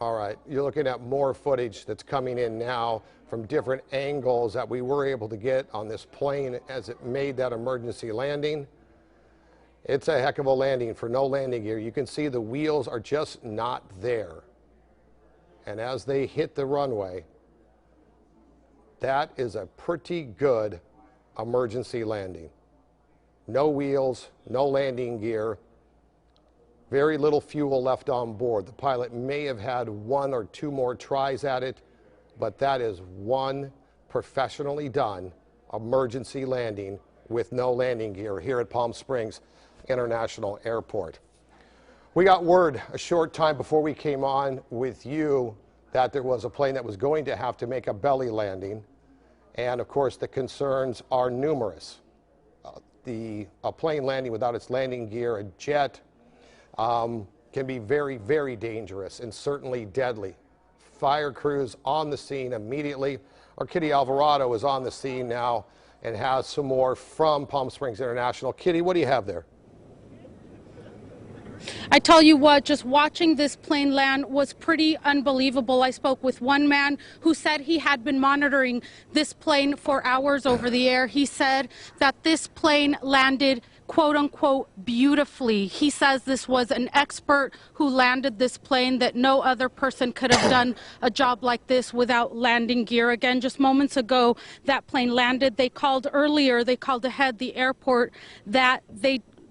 All right, you're looking at more footage that's coming in now from different angles that we were able to get on this plane as it made that emergency landing. It's a heck of a landing for no landing gear. You can see the wheels are just not there. And as they hit the runway, that is a pretty good emergency landing. No wheels, no landing gear, very little fuel left on board. The pilot may have had one or two more tries at it, but that is one professionally done emergency landing with no landing gear here at Palm Springs International Airport. We got word a short time before we came on with you that there was a plane that was going to have to make a belly landing. And of course, the concerns are numerous. A plane landing without its landing gear, a jet, can be very, very dangerous and certainly deadly. Fire crews on the scene immediately. Our Kitty Alvarado is on the scene now and has some more from Palm Springs International. Kitty, what do you have there? I tell you what, just watching this plane land was pretty unbelievable. I spoke with one man who said he had been monitoring this plane for hours over the air. He said that this plane landed quote unquote beautifully. He says this was an expert who landed this plane, that no other person could have done a job like this without landing gear. Again, just moments ago, that plane landed. They called ahead the airport that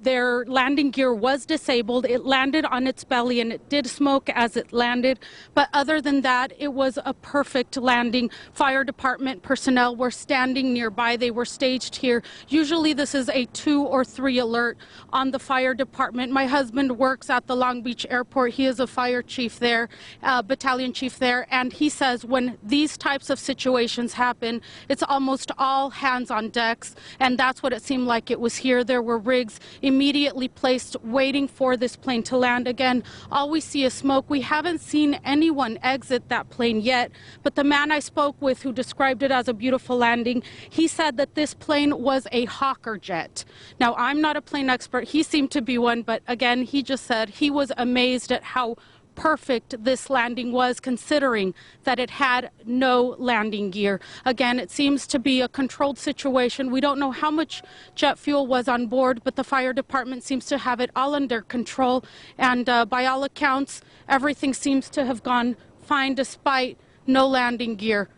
their landing gear was disabled. It landed on its belly and it did smoke as it landed. But other than that, it was a perfect landing. Fire department personnel were standing nearby. They were staged here. Usually this is a 2 or 3 alert on the fire department. My husband works at the Long Beach Airport. He is a fire chief there, battalion chief there. And he says when these types of situations happen, it's almost all hands on decks. And that's what it seemed like it was here. There were rigs immediately placed waiting for this plane to land. Again, all we see is smoke. We haven't seen anyone exit that plane yet, but the man I spoke with who described it as a beautiful landing, he said that this plane was a Hawker jet. Now, I'm not a plane expert. He seemed to be one, but again, he just said he was amazed at how perfect this landing was, considering that it had no landing gear. Again, it seems to be a controlled situation. We don't know how much jet fuel was on board, but the fire department seems to have it all under control. And by all accounts, everything seems to have gone fine despite no landing gear.